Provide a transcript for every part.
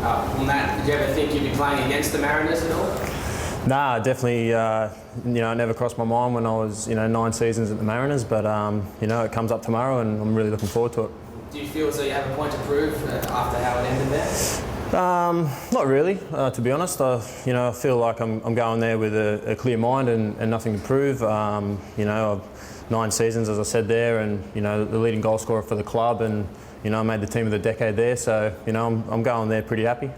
Matt, did you ever think you'd be playing against the Mariners at all? Nah, definitely. It never crossed my mind when I was 9 seasons at the Mariners, but it comes up tomorrow, and I'm really looking forward to it. Do you feel as though you have a point to prove after how it ended there? Not really, to be honest. I feel like I'm going there with a clear mind and nothing to prove. I've 9 seasons, as I said there, and the leading goal scorer for the club, and I made the team of the decade there. So I'm going there pretty happy.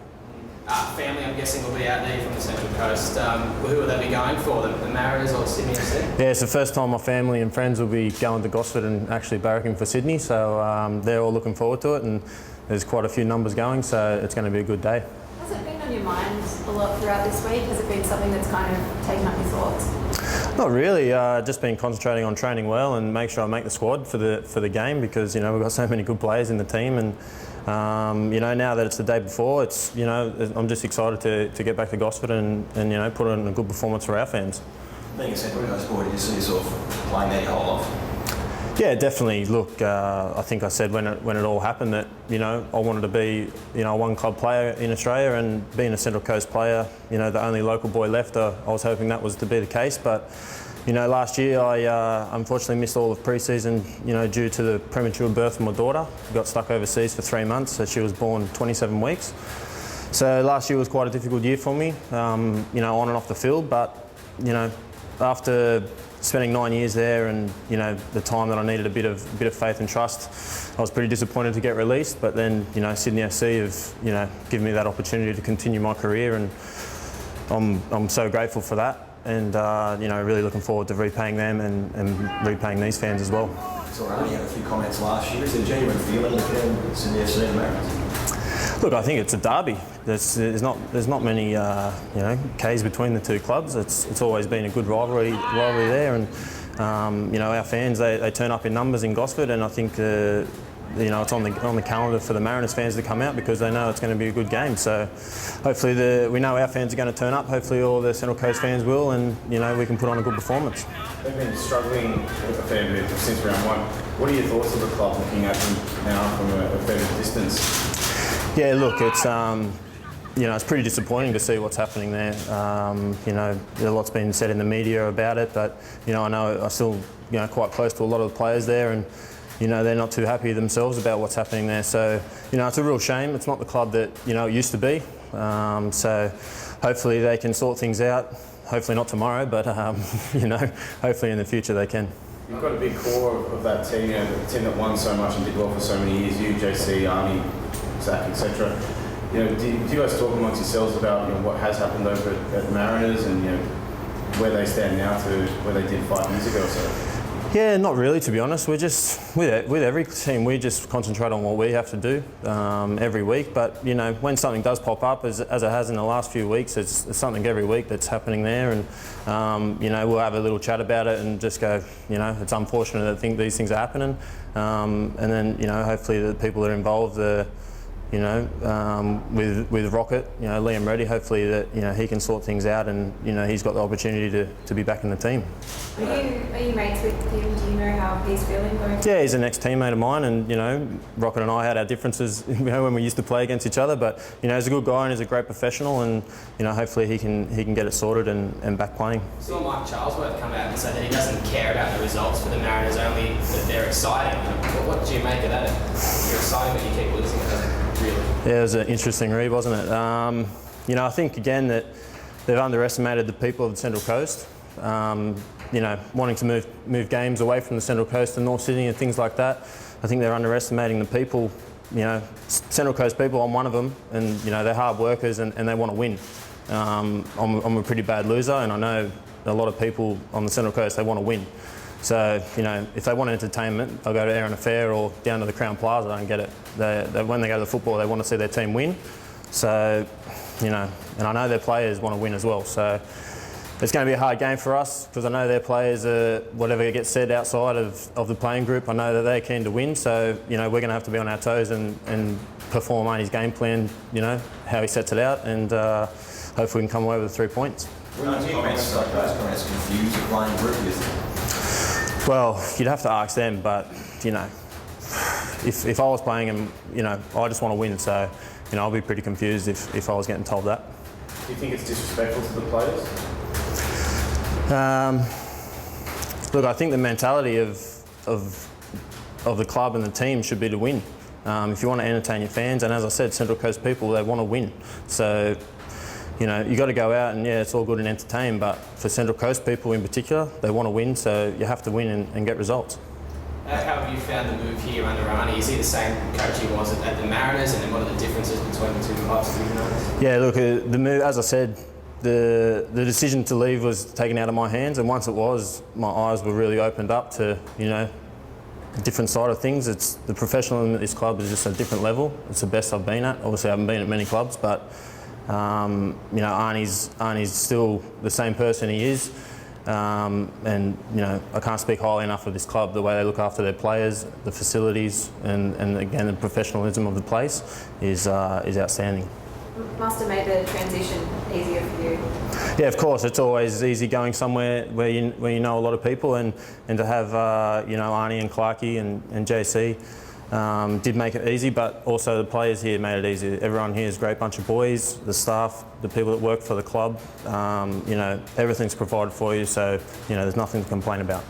Family, I'm guessing, will be out there from the Central Coast. Who will they be going for? The Mariners or Sydney FC? Yeah, it's the first time my family and friends will be going to Gosford and actually barracking for Sydney. So they're all looking forward to it, and there's quite a few numbers going, so it's going to be a good day. Has it been on your mind a lot throughout this week? Has it been something that's kind of taken up your thoughts? Not really. Just been concentrating on training well and make sure I make the squad for the game, because we've got so many good players in the team, and now that it's the day before, I'm just excited to get back to Gosford and put on a good performance for our fans. Being a Central Coast boy, did you see yourself playing there your whole life? Yeah, definitely. Look, I think I said when it all happened that I wanted to be a one club player in Australia, and being a Central Coast player, the only local boy left. I was hoping that was to be the case, but last year I unfortunately missed all of pre-season due to the premature birth of my daughter. I got stuck overseas for 3 months, so she was born 27 weeks. So last year was quite a difficult year for me, on and off the field. But after spending 9 years there, and the time that I needed a bit of faith and trust, I was pretty disappointed to get released. But then Sydney FC have given me that opportunity to continue my career, and I'm so grateful for that. And really looking forward to repaying them and repaying these fans as well. So I only had a few comments last year. Is there genuine feeling between Sydney FC and Mariners? Look, I think it's a derby. There's not many K's between the two clubs. It's always been a good rivalry there, and our fans they turn up in numbers in Gosford, and I think it's on the calendar for the Mariners fans to come out, because they know it's going to be a good game. So hopefully we know our fans are going to turn up. Hopefully all the Central Coast fans will, and we can put on a good performance. They've been struggling a fair bit since round one. What are your thoughts of the club looking at them now from a fair bit of distance? Yeah, look, it's it's pretty disappointing to see what's happening there. A lot's been said in the media about it, but I know I'm still quite close to a lot of the players there, and they're not too happy themselves about what's happening there. So it's a real shame. It's not the club that it used to be. So hopefully they can sort things out. Hopefully not tomorrow, but hopefully in the future they can. You've got a big core of that team, the team that won so much and did well for so many years. You, JC, Arnie, Zach, etc. Do you guys talk amongst yourselves about what has happened over at Mariners, and where they stand now to where they did 5 years ago or so? Yeah, not really, to be honest. We're just with every team, we just concentrate on what we have to do every week. But when something does pop up, as it has in the last few weeks, it's something every week that's happening there, and we'll have a little chat about it and just go, it's unfortunate that these things are happening, and then hopefully the people that are involved, with Rocket, Liam Reddy, hopefully that he can sort things out, and he's got the opportunity to be back in the team. Are you mates with him? Do you know how he's feeling going? Yeah, he's an ex-teammate of mine, and Rocket and I had our differences when we used to play against each other, but he's a good guy and he's a great professional, and hopefully he can get it sorted and back playing. I saw Mike Charlesworth come out and say that he doesn't care about the results for the Mariners, only that they're exciting. What do you make of that? You're exciting, but you keep losing. It doesn't really. Yeah, it was an interesting read, wasn't it? I think again that they've underestimated the people of the Central Coast. Wanting to move games away from the Central Coast to North Sydney and things like that. I think they're underestimating the people. Central Coast people, I'm one of them, and they're hard workers and they want to win. I'm a pretty bad loser, and I know a lot of people on the Central Coast, they want to win. So, if they want entertainment, they'll go to Air and Affair or down to the Crown Plaza and get it. When they go to the football, they want to see their team win. So, and I know their players want to win as well. So it's going to be a hard game for us, because I know their players, whatever gets said outside of the playing group, I know that they're keen to win. So, we're going to have to be on our toes and perform Arnie's game plan, how he sets it out, and hopefully we can come away with 3 points. Those comments confuse the playing group with. Well, you'd have to ask them, but if I was playing and I just want to win, so I'll be pretty confused if I was getting told that. Do you think it's disrespectful to the players? Look, I think the mentality of the club and the team should be to win. If you want to entertain your fans, and as I said, Central Coast people, they want to win. So, you got to go out and it's all good and entertain, but for Central Coast people in particular, they want to win, so you have to win and get results. How have you found the move here under Arnie? Is he the same coach he was at the Mariners, and then what are the differences between the two clubs? Yeah, look, the move, as I said, the decision to leave was taken out of my hands, and once it was, my eyes were really opened up to, a different side of things. It's the professionalism at this club is just a different level. It's the best I've been at. Obviously, I haven't been at many clubs, but Arnie's still the same person he is. And I can't speak highly enough of this club. The way they look after their players, the facilities, and again the professionalism of the place is outstanding. Must have made the transition easier for you. Yeah, of course. It's always easy going somewhere where you know a lot of people, and to have Arnie and Clarkey and JC did make it easy, but also the players here made it easy. Everyone here is a great bunch of boys, the staff, the people that work for the club. Everything's provided for you, so there's nothing to complain about.